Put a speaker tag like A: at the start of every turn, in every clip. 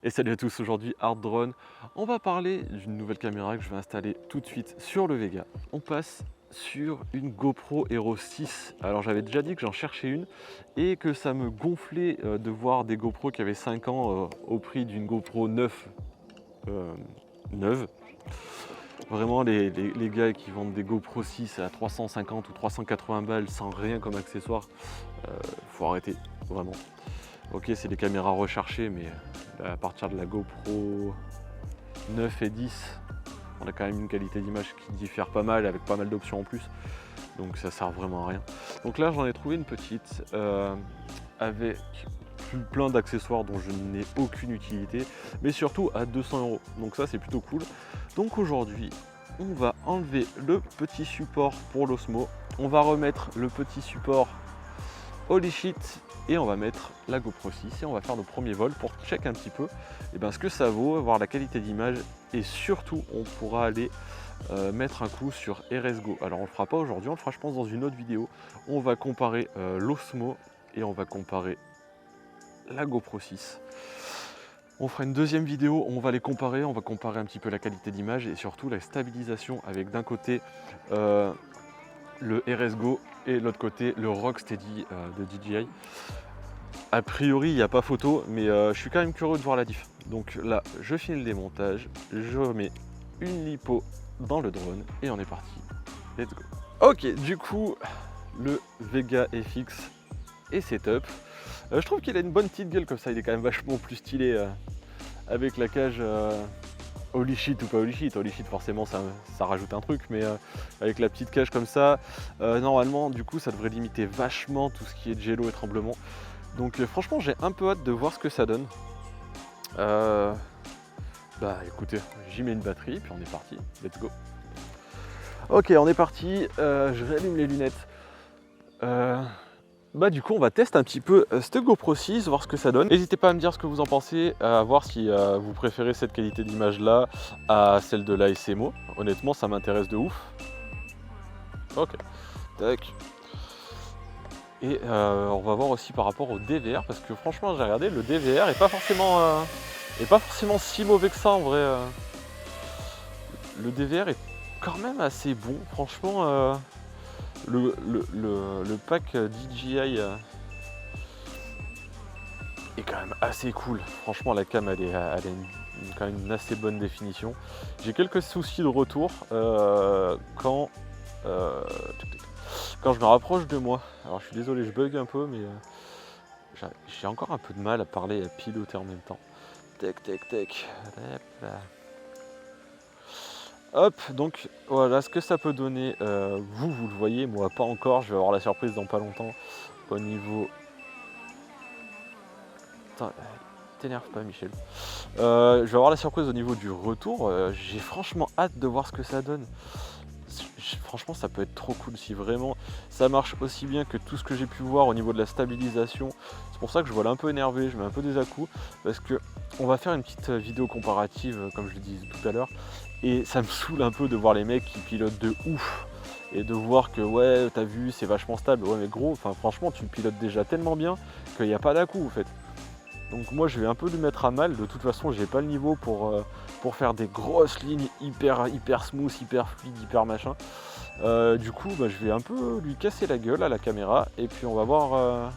A: Et salut à tous, aujourd'hui Hard Drone. On va parler d'une nouvelle caméra que je vais installer tout de suite sur le Vega. On passe sur une GoPro Hero 6. Alors j'avais déjà dit que j'en cherchais une et que ça me gonflait de voir des GoPro qui avaient 5 ans au prix d'une GoPro neuve. Vraiment les gars qui vendent des GoPro 6 à 350 ou 380 balles sans rien comme accessoire, faut arrêter, vraiment. Ok, c'est des caméras recherchées, mais à partir de la GoPro 9 et 10, on a quand même une qualité d'image qui diffère pas mal, avec pas mal d'options en plus. Donc ça sert vraiment à rien. Donc là, j'en ai trouvé une petite avec plein d'accessoires dont je n'ai aucune utilité, mais surtout à 200 €. Donc ça, c'est plutôt cool. Donc aujourd'hui, on va enlever le petit support pour l'Osmo. On va remettre le petit support Holy Shit et on va mettre la GoPro 6 et on va faire nos premiers vols pour check un petit peu ce que ça vaut, voir la qualité d'image et surtout on pourra aller mettre un coup sur RSGO. Alors on le fera pas aujourd'hui, on le fera je pense dans une autre vidéo. On va comparer l'Osmo et on va comparer la GoPro 6. On fera une deuxième vidéo, on va les comparer, on va comparer un petit peu la qualité d'image et surtout la stabilisation avec d'un côté le RSGO et de l'autre côté le Rocksteady de DJI. A priori il n'y a pas photo, mais je suis quand même curieux de voir la diff. Donc là je finis le démontage, je mets une lipo dans le drone et on est parti. Let's go. Ok, du coup le Vega FX est setup. Je trouve qu'il a une bonne petite gueule comme ça, il est quand même vachement plus stylé avec la cage Holy Shit ou pas Holy Shit. Holy Shit forcément ça rajoute un truc, mais avec la petite cage comme ça, normalement du coup ça devrait limiter vachement tout ce qui est gelo et tremblement. Donc franchement j'ai un peu hâte de voir ce que ça donne. Écoutez, j'y mets une batterie puis on est parti, let's go. Ok, on est parti, je réallume les lunettes. Du coup on va tester un petit peu cette GoPro 6, voir ce que ça donne. N'hésitez pas à me dire ce que vous en pensez, à voir si vous préférez cette qualité d'image là à celle de l'ASMO. Honnêtement ça m'intéresse de ouf. Ok, tac. Et on va voir aussi par rapport au DVR, parce que franchement j'ai regardé, le DVR est pas forcément si mauvais que ça en vrai. Le DVR est quand même assez bon, franchement. Le pack DJI est quand même assez cool. Franchement la cam elle a quand même une assez bonne définition. J'ai quelques soucis de retour quand je me rapproche de moi. Alors je suis désolé, je bug un peu, mais j'ai encore un peu de mal à parler et à piloter en même temps. Tac tac tac. Hop, donc voilà ce que ça peut donner. Vous le voyez, moi pas encore. Je vais avoir la surprise dans pas longtemps. Au niveau... Attends, t'énerve pas Michel. Je vais avoir la surprise au niveau du retour. J'ai franchement hâte de voir ce que ça donne. Franchement ça peut être trop cool si vraiment ça marche aussi bien que tout ce que j'ai pu voir au niveau de la stabilisation. C'est pour ça que je vois là un peu énervé, je mets un peu des à-coups, parce que on va faire une petite vidéo comparative comme je le disais tout à l'heure, et ça me saoule un peu de voir les mecs qui pilotent de ouf et de voir que ouais t'as vu c'est vachement stable. Ouais mais gros, enfin franchement tu pilotes déjà tellement bien qu'il n'y a pas d'à-coups en fait. Donc moi je vais un peu lui mettre à mal. De toute façon j'ai pas le niveau pour faire des grosses lignes hyper smooth, hyper fluide, hyper machin. Du coup je vais un peu lui casser la gueule à la caméra et puis on va voir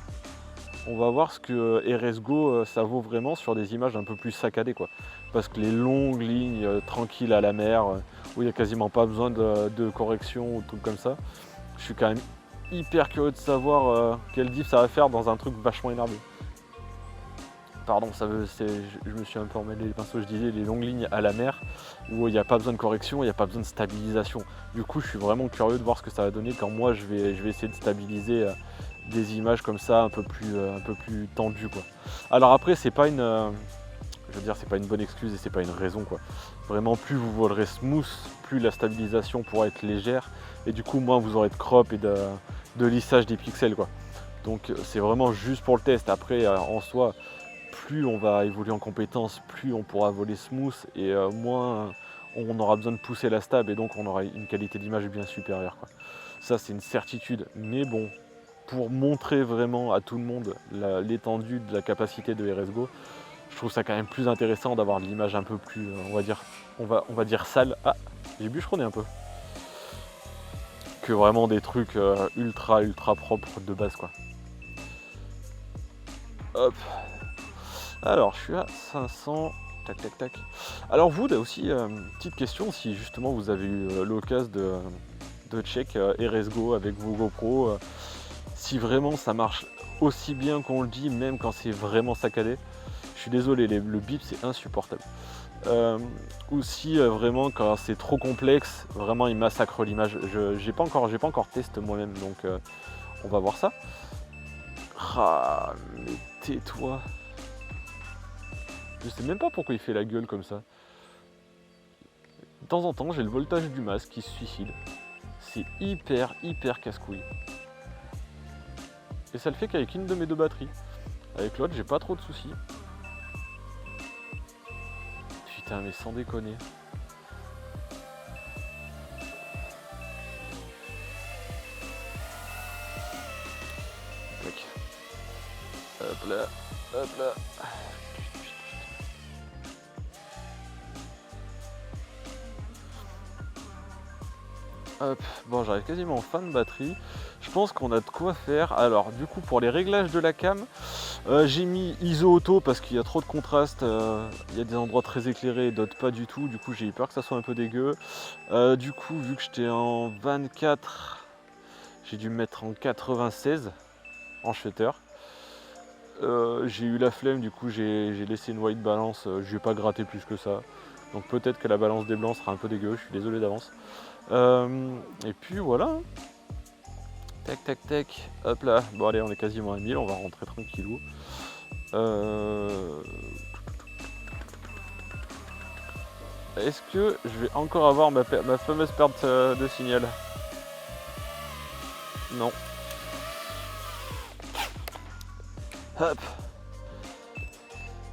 A: ce que RSGO ça vaut vraiment sur des images un peu plus saccadées quoi. Parce que les longues lignes tranquilles à la mer où il n'y a quasiment pas besoin de correction ou de trucs comme ça, je suis quand même hyper curieux de savoir quelle diff ça va faire dans un truc vachement énervé. Pardon, je me suis un peu emmêlé les pinceaux, je disais les longues lignes à la mer où il n'y a pas besoin de correction, il n'y a pas besoin de stabilisation. Du coup, je suis vraiment curieux de voir ce que ça va donner quand moi je vais essayer de stabiliser des images comme ça un peu plus tendues quoi. Alors après, c'est pas une c'est pas une bonne excuse et c'est pas une raison quoi. Vraiment, plus vous volerez smooth, plus la stabilisation pourra être légère et du coup moins vous aurez de crop et de lissage des pixels quoi. Donc c'est vraiment juste pour le test. Après en soi, plus on va évoluer en compétences, plus on pourra voler smooth et moins on aura besoin de pousser la stab et donc on aura une qualité d'image bien supérieure quoi. Ça c'est une certitude, mais bon, pour montrer vraiment à tout le monde l'étendue de la capacité de RSGO, Je trouve ça quand même plus intéressant d'avoir de l'image un peu plus, on va dire sale. Ah, j'ai bûcheronné un peu. Que vraiment des trucs ultra propres de base quoi. Hop. Alors je suis à 500. Tac tac tac. Alors vous aussi, petite question, si justement vous avez eu l'occasion de check RSGO avec vos GoPro, si vraiment ça marche aussi bien qu'on le dit, même quand c'est vraiment saccadé. Je suis désolé, le bip c'est insupportable. Ou si vraiment quand c'est trop complexe, vraiment il massacre l'image. J'ai pas encore testé moi-même, donc on va voir ça. Ah, mais tais-toi. Je sais même pas pourquoi il fait la gueule comme ça. De temps en temps, j'ai le voltage du masque qui se suicide. C'est hyper casse-couille. Et ça le fait qu'avec une de mes deux batteries. Avec l'autre, j'ai pas trop de soucis. Putain, mais sans déconner. Tac. Hop là, hop là. Hop, bon j'arrive quasiment en fin de batterie. Je pense qu'on a de quoi faire. Alors du coup pour les réglages de la cam, j'ai mis ISO auto parce qu'il y a trop de contraste. Il y a des endroits très éclairés et d'autres pas du tout. Du coup j'ai eu peur que ça soit un peu dégueu. Du coup vu que j'étais en 24, j'ai dû me mettre en 96 en shutter. J'ai eu la flemme, du coup j'ai laissé une white balance. Je vais pas gratter plus que ça. Donc peut-être que la balance des blancs sera un peu dégueu, je suis désolé d'avance. Et puis voilà. Tac tac tac. Hop là. Bon allez, on est quasiment à 1000, on va rentrer tranquillou. Est-ce que je vais encore avoir ma fameuse perte de signal? Non. Hop.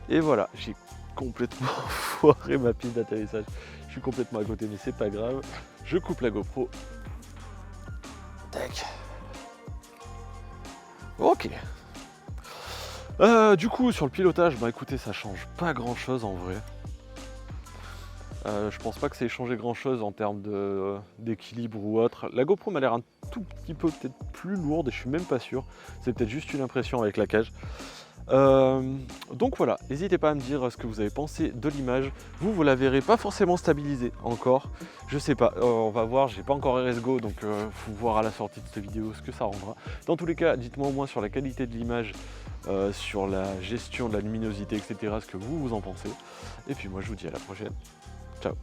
A: Et voilà, j'ai complètement foiré ma piste d'atterrissage. Je suis complètement à côté, mais c'est pas grave. Je coupe la GoPro. Tac. Ok. Du coup, sur le pilotage, bah écoutez, ça change pas grand chose en vrai. Je pense pas que ça ait changé grand chose en termes d'équilibre ou autre. La GoPro m'a l'air un tout petit peu peut-être plus lourde et je suis même pas sûr. C'est peut-être juste une impression avec la cage. Donc voilà, n'hésitez pas à me dire ce que vous avez pensé de l'image. Vous la verrez pas forcément stabilisée encore. Je sais pas, on va voir, j'ai pas encore RSGO, donc faut voir à la sortie de cette vidéo ce que ça rendra. Dans tous les cas, dites-moi au moins sur la qualité de l'image, sur la gestion de la luminosité, etc. ce que vous en pensez. Et puis moi je vous dis à la prochaine. Ciao.